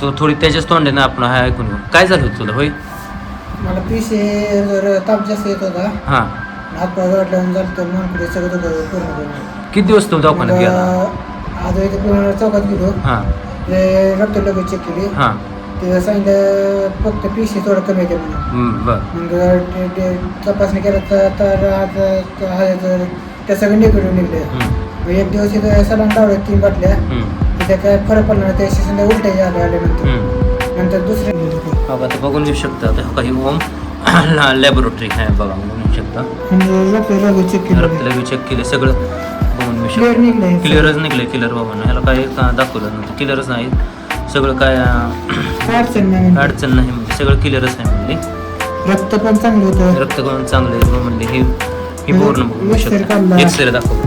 तू थोडी त्याच्याच तोंडाने आपण हा ऐकून घेऊ. काय झालं होतं तुला होय? मला पिसे जर ताप जास्त येत होता. हां. हातपाय वाटल्यावर झालं तर मनकडे सगळं होतं पूर्ण. किती दिवस तू दवाखान्यात गेला? आज इथे पूर्ण चौकात गेलो. हां ते रक्त लगेच चेक केली. हां. ते सांगितलं फक्त पिसे थोडं कमी येते म्हणून. बरं. मग ते तपासणी केलं तर आज त्या सगळं निगेटिव्ह निघले. मग एक दिवस इथं सलाईन लावलं 3 बाटल्या. तिथे काय फरक पडला नाही. त्या संध्या उलट्या आल्यानंतर दुसरे बाबा आता बघून घेऊ शकता. आता काही ओम लॅबोरेटरी आहे बघा, बघून घेऊ शकता. रक्त लगेच चेक केले सगळं बघून घेऊ शकता. क्लिअरच निघले. क्लिअर बाबा ह्याला काय दाखवलं नव्हतं. क्लिअरच नाही सगळं. काय अडचण नाही म्हणजे सगळं क्लिअरच आहे म्हणले. रक्त पण चांगलं होतं. रक्त पण चांगलं आहे म्हणले. हे पूर्ण बघू शकता. एक्सरे दाखवतो.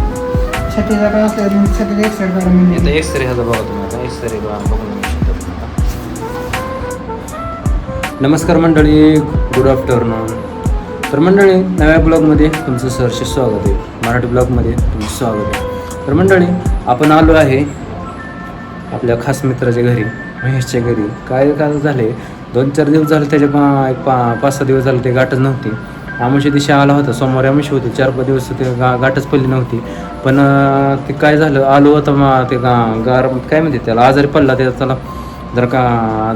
इथं एक्सरे ह्याचा बघा तुम्ही. आता एक्सरे बघून घेऊ शकता. नमस्कार मंडळी, गुड आफ्टरनून. तर मंडळी, नव्या ब्लॉगमध्ये तुमचं सहर्ष स्वागत आहे. मराठी ब्लॉगमध्ये तुमचं स्वागत आहे. तर मंडळी, आपण आलो आहे आपल्या खास मित्राच्या घरी, महेशच्या घरी. काय झाले 2-4 दिवस झाले त्याच्या 5-6 दिवस झाले ते गाठच नव्हती. आमच्या दिवशी आला होता, सोमवारी आमशी होती. 4-5 दिवस ते गाठच पडली नव्हती. पण ते काय झालं, आलो होता ते गार काय म्हणते त्याला, आजारी पडला. त्याला जर का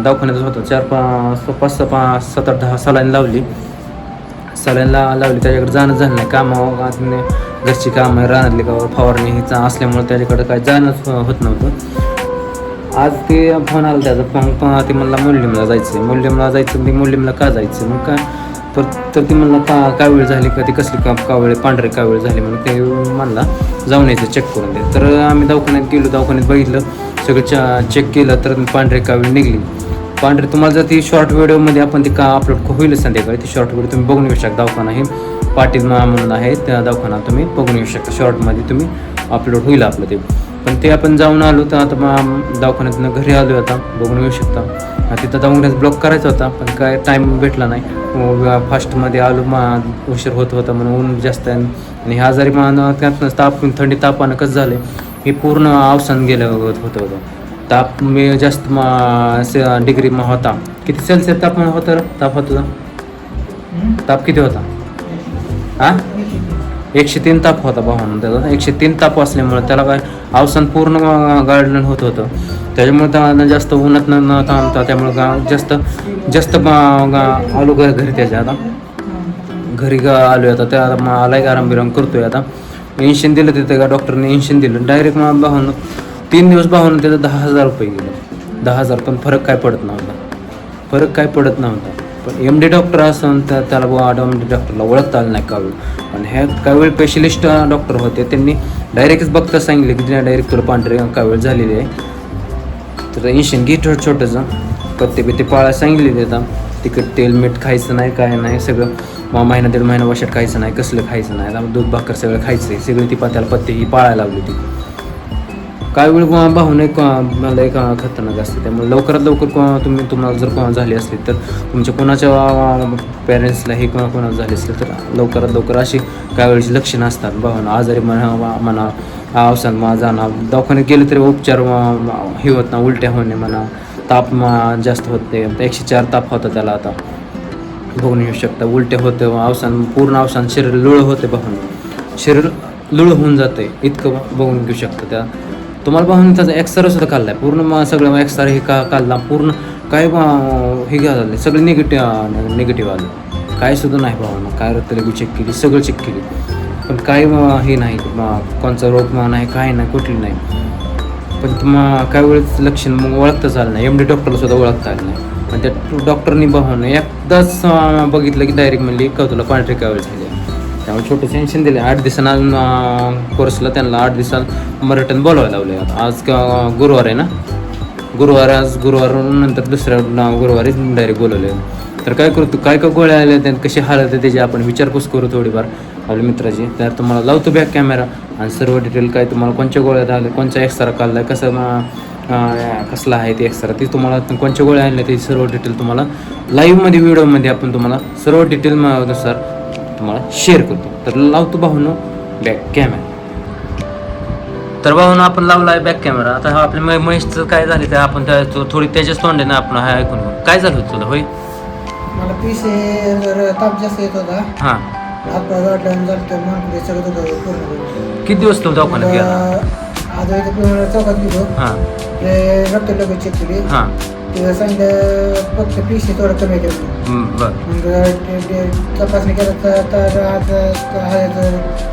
दवाखान्यातच होतं. 4-5-7-8-10 सलाईन लावली. त्याच्याकडे जाणंच झालं नाही. कामावर घरची कामं, रानातली कामं, फवारणी हिचा असल्यामुळे त्याच्याकडे काय जाणंच होत नव्हतं. आज ते फोन आला त्याचा. ते म्हणला मुल्लिमला जायचं. मी मुल्लिमला का जायचं मग काय तर ती म्हणला काय वेळ झाली का, ती कसली कावेळ पांढरे कावेळ झाली म्हणून ते म्हणला जाऊन यायचं चेक करून दे. तर आम्ही दवाखान्यात गेलो. दवाखान्यात बघितलं सगळं चेक केलं तर पांढरे कावेळ निघली. पांढरे तुम्हाला जर ती शॉर्ट व्हिडिओमध्ये आपण ती अपलोड होईलच संध्याकाळी. ती शॉर्ट व्हिडिओ तुम्ही बघून घेऊ शकता. दवाखाना हे पाटील म्हणून आहे, त्या दवाखाना तुम्ही बघून घेऊ शकता. शॉर्टमध्ये तुम्ही अपलोड होईल आपलं ते. पण ते आपण जाऊन आलो तर आता दवाखान्यातनं घरी आलो आता बघून घेऊ शकता. तिथं दवाखान्यात ब्लॉक करायचा होता पण काय टाईम भेटला नाही. फास्टमध्ये आलो उशीर होता म्हणून ऊन जास्त आहे. आणि हे आजारी त्यातनं थंडी तापानं कसं झालं हे पूर्ण अवसान गेलं होतं. ताप मी जास्त डिग्री होता. किती सेल्सिअस तापमान होतं? ताप होता ताप किती होता? 103 ताप होता भावानं त्याचा. 103 ताप असल्यामुळे त्याला काय अवसान पूर्ण गाळलं होतं. त्याच्यामुळे त्याला जास्त उन्हात न थांबता त्यामुळं जास्त आलो घरी. त्याच्या आता घरी आलो आता. त्या आलाय आराम बिराम करतोय आता. इंजेक्शन दिलं तिथे का डॉक्टरने इंजेक्शन दिलं डायरेक्ट. भावानं 3 दिवस भावानं त्याचं 10,000 रुपये गेले. 10,000 पण फरक काय पडत नव्हता. पण MD डॉक्टर असं त्याला MD डॉक्टरला ओळखता आलं नाही कावेळ. पण ह्या कावेळ स्पेशलिस्ट डॉक्टर होते. त्यांनी डायरेक्टच बघता सांगितले की डायरेक्ट तुला पांढरे कावेळ झालेली आहे. तर इंजेक्शन घे छोटंसं. पत्ते पाळा सांगितले आता. तिखट तेल मीठ खायचं नाही, काय नाही. सगळं महिना 1.5 महिना वर्षात खायचं नाही. कसलं खायचं नाही. दूध भाकर सगळं खायचं आहे. सगळी ती त्याला पत्ते ही पाळायला लावली ती. काय वेळ भावून मला एक खतरनाक असते. त्यामुळे लवकरात लवकर तुम्हाला जर झाली असली तर तुमच्या कोणाच्या पॅरेंट्सला हे कोणाला झाली असली तर लवकरात लवकर अशी काय वेळेची लक्षणं असतात. भावना आजारी म्हणा अवसान जाणं. दवाखान्यात गेले तरी उपचार हे होत ना, उलट्या होणे म्हणा, ताप जास्त होते. 104 ताप होता त्याला आता बघून येऊ शकता. उलट्या होते, पूर्ण अवसान शरीर लुळ होते. शरीर लुळ होऊन जाते इतकं बघून घेऊ शकता. त्या तुम्हाला पाहून त्याचा एक्सरे सुद्धा काढला आहे. पूर्ण सगळं एक्सरे हे काढला. पूर्ण काय हे झालं सगळं निगेटिव्ह आलं. काय सुद्धा नाही भावना. काय रक्तलघवी चेक केली, सगळं चेक केली. पण काय हे नाही कोणचा रोग नाही, काय नाही, कुठली नाही. पण काय वेळेस लक्षण मग ओळखताच आलं नाही. MD डॉक्टरला सुद्धा ओळखता आलं नाही. पण त्या डॉक्टरनी भावना एकदाच बघितलं की डायरेक्ट म्हणली का तुला पांढरे कावेळ झाले. त्यामुळे छोटं सेन्शन दिले. 8 दिवसांना कोर्सला त्यांना 8 दिवसांना रिटर्न बोलवायला लावले. आज गुरुवार आहे ना, आज गुरुवार नंतर दुसऱ्या गुरुवारी डायरेक्ट बोलवले. तर काय करतो, काय गोळ्या आल्या त्यात, कशी हालत आहे त्याची आपण विचारपूस करू थोडीफार आपल्या मित्राची. तर तुम्हाला लावतो बॅक कॅमेरा आणि सर्व डिटेल काय तुम्हाला कोणत्या गोळ्यात आल्या, कोणचा एक्सरा काढला आहे, कसला आहे ते एक्सरा, ती तुम्हाला कोणत्या गोळ्या आणल्या ते सर्व डिटेल तुम्हाला लाईव्हमध्ये व्हिडिओमध्ये आपण तुम्हाला सर्व डिटेलनुसार तुम्हाला शेअर करतो. तर लावतो भाऊनो बॅक कॅमेरा. तर भाऊन आपण लावला आहे बॅक कॅमेरा. आता हा आपल्या महेशचं काय झालं ते आपण थोडी त्याच्याच तोंडाने आपण हा ऐकून घेऊ. काय झालं होतं तुला होय? मला पिसे जर ताप जास्त येत होता, हां. हातपाय वाटल्यानं झालं तर मानकुडे सगळं दुखायचं पूर्ण. किती दिवस तू दवाखान्यात गेला? आता इथे पिवळ्या चौकात गेलो, हां ते रक्त लगेच चेक केली. हां. तिथं सांगितलं फक्त पिसे थोडं कमी केलं. बरं. मग ते तपासणी केलं तर आज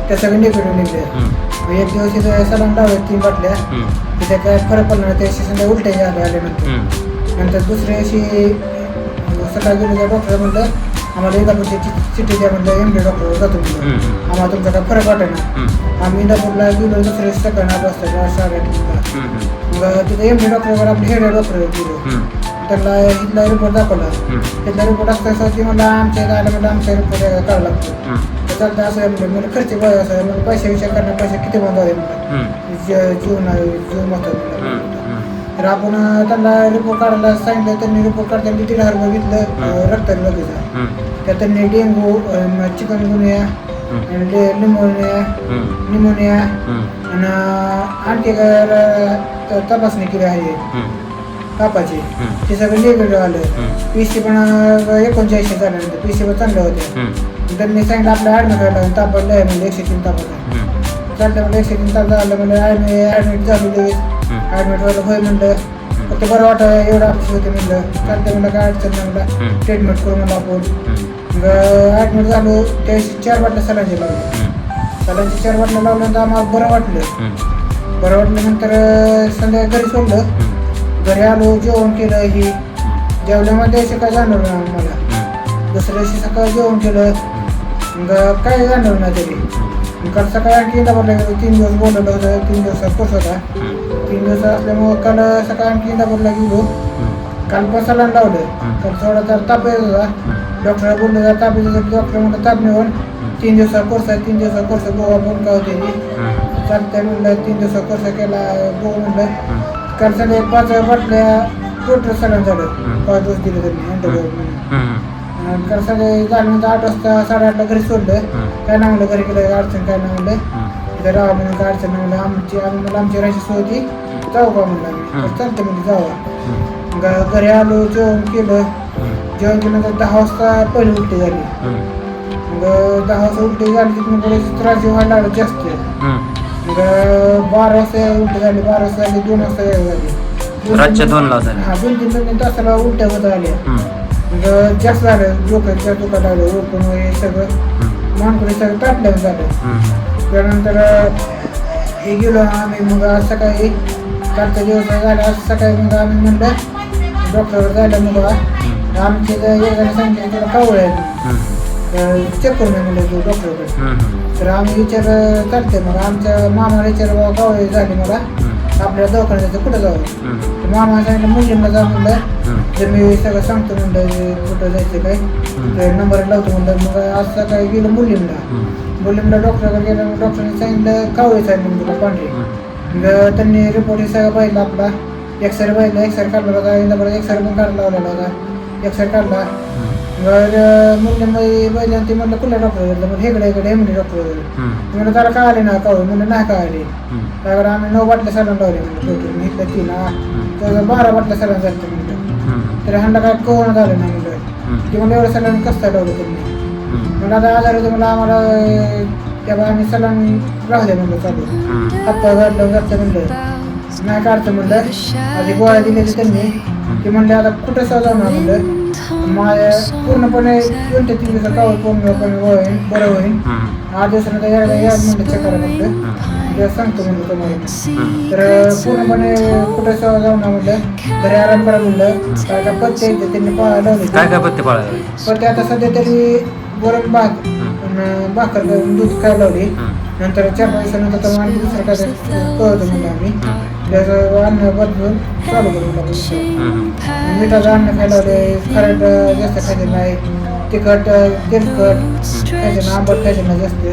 त्या सगळे निगेटिव्ह निघले. एक दिवस इथं सलाम लावलं 3 बाटल्या, तिथे काय फरक पडला नाही. त्याशी समजा उलट्या आल्यानंतर नंतर दुसऱ्या दिवशी सकाळी गेलो त्या डॉक्टर म्हणलं आम्हाला इंदापूरची चिठ्ठी द्या म्हणलं, MD डॉक्टर जातो म्हणलं, आम्हाला तुमचा काय फरक वाटत ना. आम्ही इंदापूरला गेलो दुसऱ्या दिवशी सकाळी 8 वाजता 8:30. मग तिथे MD डॉक्टरवर आपले हेड डॉक्टर गेलो, त्यांना इथला रिपोर्ट दाखवला. तिथला रिपोर्ट असता की मला आमच्या इथं आलं म्हणजे आमचा रिपोर्ट काढावा लागतो. तर चालतं असं म्हणजे मला खर्च बघा असं म्हणजे पैसे विचार करणार, पैसे किती बांधावे म्हणलं, जीव महत्व. तर आपण त्यांना रिपोर्ट काढायला सांगितलं. त्यांनी रिपोर्ट काढताना 3,000 रुपये घेतलं रक्त लगेच. त्यात त्यांनी डेंगू, चिकनगुनिया, निमोनिया आणि आणखी तपासणी केली आहे तापाची. ते सगळं निगेटिव्ह आलं. पिसे पण 39 झाल्यानंतर पिसे पण चांगले होते. त्यांनी सांगितलं आपल्या ॲडमिट व्हायला ताप पडलं आहे म्हणजे 103 ताप होता. चालतं म्हणजे 103 ताप झालं म्हणजे ॲडमिट झालो लगेच. ॲडमिट व्हायला होय म्हणलं, फक्त बरं वाटतं एवढं अपेक्षा होते म्हणलं. चालतं म्हणलं काय अडचण नाही म्हणलं, ट्रीटमेंट करू म्हणलं आपण. मग ॲडमिट झालो त्यावेळेस 4 बाटल्या सलांचे लावले. सलांचे 4 बाटल्या लावल्यानंतर आम्हाला बरं वाटलं. बरं वाटल्यानंतर संध्याकाळी घरी सोडलं. घरी आलो, जेवण केलं. ही जेवल्यामध्ये असे काय जाणवलं नाही आम्हाला. दुसऱ्या दिवशी सकाळी जेवण केलं, मग काय जाणवलं नाही तरी. काल सकाळी आणखी इंदापूरला गेलो. 3 दिवस बोलवलं होतं, 3 दिवसाचा कोर्स होता. 3 दिवस असल्यामुळं काल सकाळी आणखी इंदापूरला गेलो. काल पण सलाईन लावलं. काल थोडा तर ताप येत होता. डॉक्टरला बोललं ताप येत होता. डॉक्टर म्हणलं ताप निवड 3 दिवसाचा कोर्स आहे, 3 दिवसाचा कोर्स बघू आपण काय होते ती. चालतंय म्हणलं 3 दिवसाचा कोर्स केला बघू म्हणलं. काल सगळे 5 बाटल्या टोटल सलाईन झालं. 5 डोस दिले त्यांनी अँटीबायोटिक. काल सगळे झाल्यानंतर 8 वाजता 8:30ला घरी सोडलं. काय नाही म्हणलं घरी गेलं अडचण काय नाही म्हणलं, तिथे राहा म्हणून काय अडचण नाही म्हणलं. आमची राहायची सोय होती, जाऊ का म्हणलं आम्ही. चालतं म्हणजे जाऊ. घरी आलो, जेवण केलं. जेवण केल्यानंतर 10 वाजता पहिली उलटी झाली. मग 10 वाजता उलटी झाली तिथून पुढे त्रास व्हायला लागला जास्त. मग 12 वाजता उलटी झाली, 12 वाजता झाली, 2 वाजता झाली. रातच्या 2ला झाली. हा 2-3 तासाला उलट्या होत आल्या. मग जास्त झालं, डोक्याच्या दुखायला लागलं, रोपण वगैरे सगळं मानकुडे सगळं ताटल्यावर झालं. त्यानंतर हे गेलो आम्ही. मग आज सकाळी कालचा दिवस झाला. आज सकाळी मग आम्ही म्हणलं डॉक्टरवर जायला. मग आमचे एकाने सांगितलं तुला कावळ आहे, चेक करून म्हणलं तू डॉक्टरकडे. तर आम्ही विचार चालते. मग आमच्या मामाला विचार बाबा कावळे झाली मला, आपल्या दवाखान्यात जायचं कुठं जावं. मामा सांगितलं मुलींना जा म्हणलं. तर मी सगळं सांगतो म्हणलं कुठं जायचं काय, तर नंबर लावतो म्हणलं. मग आज सकाळी गेलो मुलींना डॉक्टरकडे गेलं. मग डॉक्टरने सांगितलं कावळीच आहे म्हणून तुला पांढरी. मग त्यांनी रिपोर्ट सगळं पाहिलं आपला. एक्सरे पाहिलं, एक्सरे काढला होता. इंदापूर एक्सरे पण काढला लावलेला होता, एक्सरे काढला. मग मुलींमध्ये पाहिलं ते म्हणलं कुठल्या डॉक्टर गेलं, मग इकडे MD डॉक्टर म्हणलं त्याला काय आले ना कावळे, म्हणलं नाही काय आले. त्यावर आम्ही 9 बाटल्या सलाईन लावले म्हणलं टोटल. मी इथलं 3 तर 12 बाटल्या सलाईन झालं म्हणलं. तर ह्यांना काय कोरोना झालं नाही म्हणलं. की म्हणलं एवढं सलाईन कसं काय लावलं त्यांनी. म्हणलं आता आजार होते म्हणलं आम्हाला, तेव्हा आम्ही सलाईन राहू द्या म्हणलं चालू. हातपाय गाडलं जातं म्हणलं नाही काढतं म्हणलं. आधी गोळ्या दिल्या त्यांनी. ते म्हणले आता कुठं जाणार म्हणलं. माझ्या पूर्णपणे 23 दिवसात कावळ पूर्णपणे होईल, बरं होईल. 8 दिवसानंतर या म्हणलं चेक करा म्हणलं, सांगतो म्हणलं तुम्हाला. तर पूर्णपणे कुठं जाऊ ना म्हणलं, घरी आराम करा म्हणलं. काय काय पत्ते येते त्यांनी लावले. काय काय पत्ते पाळायला? पत्ते आता सध्या तरी वरण भात भाकर दूध काय लावली. नंतर 4-5 दिवसानंतर तर आणखी दुसरं काय कळतं म्हणलं आम्ही. त्याचं अन्न बदलून चालू करून टाकलं. मिठाचं अन्न खायला लावले, खारट जास्त खायचं नाही, तिखट तेलकट खायचं ना, आंबट खायचं ना जास्त.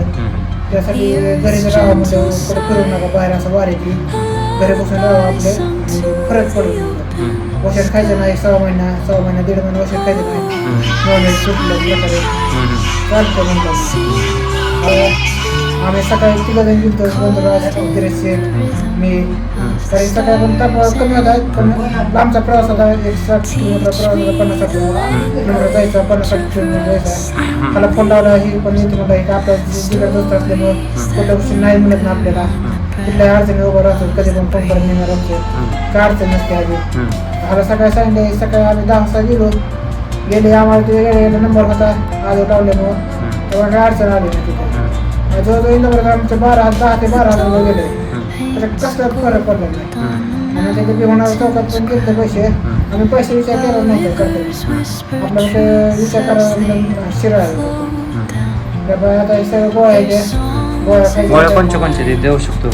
त्यासाठी घरी जर राहावं म्हणजे कुठं फिरू नका बाहेर असं वारीची. घरी बसून राहावं आपले फरक पडतो. औषध खायचं नाही 6 महिना 1.5 महिना औषध खायचं नाही. नॉनव्हेज सुटलं प्रकारे चालतं म्हणतात. आम्ही सकाळी तिला जाऊन गेलो बंधुराज मी कारण सकाळी पण ताप कमी होता पण लांबचा प्रवास होता 160 किलोमीटर प्रवास होता 50 किलोमीटर जायचा 50 किलोमीटर जायचा मला फोन लावला ही पण येते मला एक आपल्या जिल्ह्यात दोस्त असल्यामुळं कुठल्या गोष्टी नाही मिळत ना आपल्याला कुठल्या अडचणी उभं राहतो कधी पण फोन करत येणार असतो काय अडचण नसते आधी मला सकाळी सांगितले सकाळी आम्ही 10 वाजता गेले आम्हाला ते नंबर होता आज लावल्यामुळं तेव्हा काय अडचण आली नाही तिथे जवळजवळ नंबर आमचे 10 ते 12 गेले तर कसला फरक पडला नाही आणि त्याच्या होणार चौकात पण गेले पैसे आम्ही पैसे विचार केला नाही करता आपल्याला ते विचार करायला शिराळ त्यामुळे आता हे सगळं गोळ्या कोणच्या ते देऊ शकतो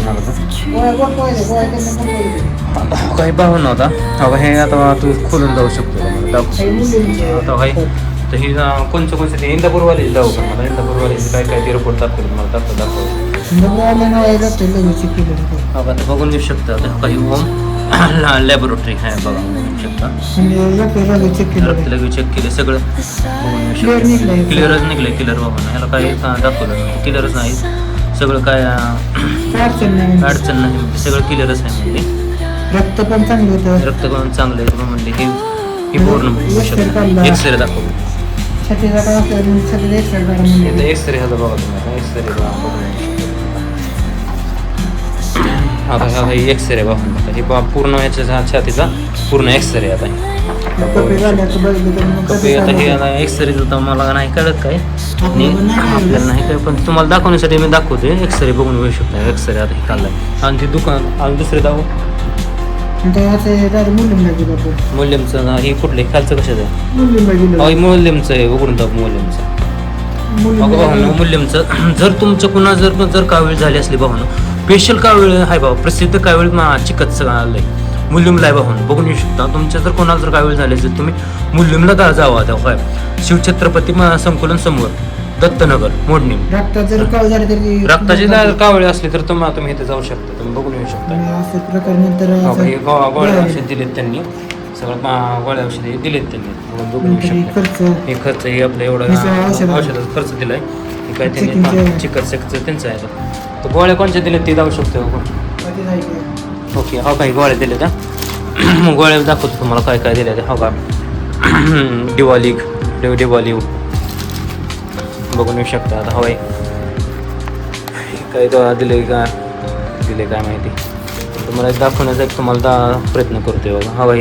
काही भाव नव्हता अगं हे आता तू खोलून जाऊ शकतो आता काही तर ही कोणचे ते इंदापूरवाले जाऊ का मला इंदापूरवाले काय ते रिपोर्ट दाखवले मला दाखव बघून घेऊ शकता काही होम लॅबोरेटरी आहे बघा शकता लगेच चेक केले सगळं बघून घेऊ शकता क्लिअरच निघलं क्लिअर बघून ह्याला काही दाखवलं क्लिअरच नाही सगळं काय अडचण नाही सगळं क्लिअरच आहे म्हणजे रक्त पण चांगलं होतं रक्त पण चांगलं आहे म्हणजे हे पूर्ण एक्सरे दाखवलं एक्सरे ह्याला बघा तुम्ही एक्सरे आता एक्सरे बघा हे पूर्ण याच्या छातीचा पूर्ण एक्सरे आता आता हे आता एक्सरेचं तर मला नाही कळत काय आपल्याला नाही काय पण तुम्हाला दाखवण्यासाठी मी दाखवते एक्सरे बघून घेऊ शकता एक्सरे आता हे काढलाय आणि ते दुकान आणि दुसरे दाखव मूल्यमचं हे कुठलं खालचं कशाचं आहे मूल्यमचं आहे उघडून दाखव मूल्यमचं मूल्यमचं जर तुमचं कुणा जर कावीळ झाली असली भावना स्पेशल कावीळ आहे बाबा प्रसिद्ध कावीळ चिकटचं आलंय मूल्यमला आहे भावना बघून येऊ शकता तुमच्या जर कोणाला जर कावीळ झाले असेल तुम्ही मूल्यमला जावा त्या काय शिवछत्रपती संकुलन समोर दत्तनगर मोडणी रक्ताची कावळे असली तर तुम्ही इथे जाऊ शकता तुम्ही बघून येऊ शकता गोळ्या औषध दिलेत त्यांनी सगळं गोळ्या औषधे दिलेत त्यांनी बघून येऊ शकता हे खर्च हे आपलं एवढं औषधाचा खर्च दिलाय हे काय त्यांनी चिकित्सकचं त्यांचं आहे तर गोळ्या कोणत्या दिलेत ते जाऊ शकतो ओके हो काही गोळ्या दिल्या त्या गोळ्या दाखवतो तुम्हाला काय काय दिल्या त्या हो का डिवॉलिक बघून येऊ शकता आता हवाई काही दिले काय माहिती तुम्हाला दाखवण्याचा एक तुम्हाला प्रयत्न करतोय बघा हवा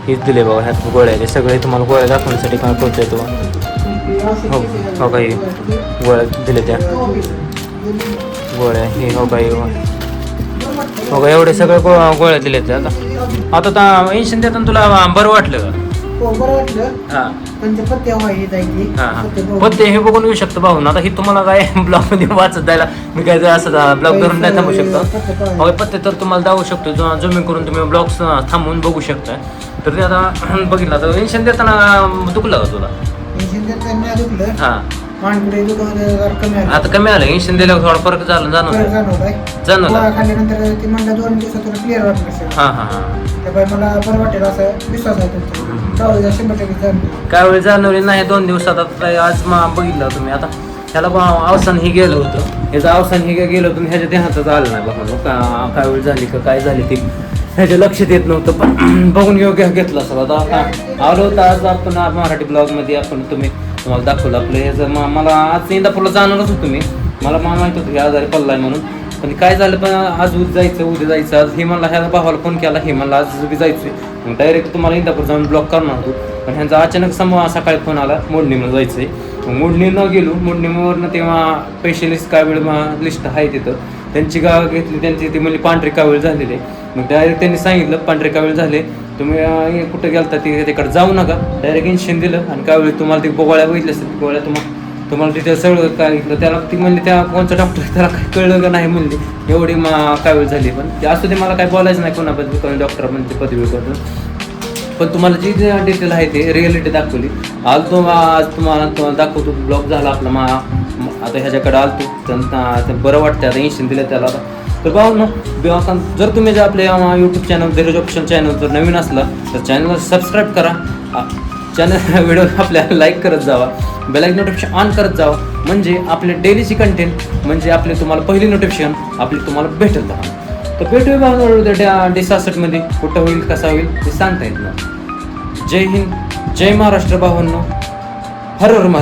हेच दिले बघा ह्यात गोळ्या ते सगळे तुम्हाला गोळ्या दाखवण्यासाठी काय करतोय तो हो काही गोळ्या दिले त्या गोळ्या हे हो काही हो का एवढे सगळे गोळ्या दिले त्या आता इंजेक्शन देताना तुला बरं वाटलं का पत्ते हे बघून येऊ शकतो भाऊ आता ही तुम्हाला काय ब्लॉग मध्ये वाचत द्यायला मी काय असं ब्लॉग धरून नाही थांबू शकतो पत्ते तर तुम्हाला दावू शकतो जमीन करून तुम्ही ब्लॉग थांबवून बघू शकता तर ते आता बघितलं तर इंजेक्शन देताना दुखलं का तुला हा आता कमी आलं इंजेक्शन दिल्यावर थोडा फरक झाला जाणवलं हा मला बरं वाटेल असं विश्वास आहे काय वेळ जाणवली नाही 2 दिवसात आता आज बघितलं तुम्ही आता ह्याला अवसान हे गेलं होतं याचं अवसान हे गेलं होतं ह्याच्या देहातच आलं नाही बघा काय वेळ झाली का काय झाली ती ह्याच्या लक्षात येत नव्हतं पण बघून घेतलं असं आता आलो होतं आज आपण मराठी ब्लॉगमध्ये आपण तुम्हाला दाखवलं आपलं ह्याचं मला आज इंदापूरला जाणारच होतो मी मला माहित होतं की आजारी पडलाय म्हणून पण काय झालं पण आज उद्या जायचं आज हे मला ह्या भावाला फोन केला हे मला आज बी जायचं मग डायरेक्ट तुम्हाला इंदापूर जाऊन ब्लॉक करणार होतो पण ह्यांचा अचानक सकाळी फोन आला मोडणीला जायचंय मग मोडणी न गेलो मोडणीवरनं तेव्हा स्पेशलिस्ट कावीळ लिस्ट आहे तिथं त्यांची गाव घेतली त्यांची ती म्हणजे पांढरी कावीळ झालेली मग डायरेक्ट त्यांनी सांगितलं पांढरे कावीळ झाले तुम्ही कुठं गेलता तिकडे जाऊ नका डायरेक्ट इंजेक्शन दिलं आणि कावीळ तुम्हाला ती गोळ्या बघितल्या असतात गोळ्या तुम्हाला तिथे सगळं काय त्याला ती म्हणली त्या कोणचा डॉक्टर त्याला काय कळलं का नाही म्हणली एवढी कावीळ झाली पण ते असं ते मला काय बोलायचं नाही कोणाबद्दल डॉक्टर म्हणजे पदवी करतो पण तुम्हाला जी डिटेल आहे ते रिअलिटी दाखवली आज तुम्हाला दाखवतो ब्लॉक झाला आपला आता ह्याच्याकडे आलतो त्यांना बरं वाटतं आता इंजेक्शन दिलं त्याला तर भाऊ ना जर तुम्ही जर आपल्या यूट्यूब चॅनल ऑप्शन चॅनल जर नवीन असला तर चॅनलला सबस्क्राईब करा चॅनल व्हिडिओ आपल्याला लाईक करत जावा, बेल नोटिफिकेशन ऑन करत जावा, म्हणजे आपले डेलीची कंटेंट म्हणजे आपले तुम्हाला पहिली नोटिफिकेशन आपली तुम्हाला भेटत राहणार. तर भेटूया भावांनो D66मध्ये, कुठं होईल कसा होईल ते सांगता येत नाही. जय हिंद, जय महाराष्ट्र भावांनो, हर हर महादेव.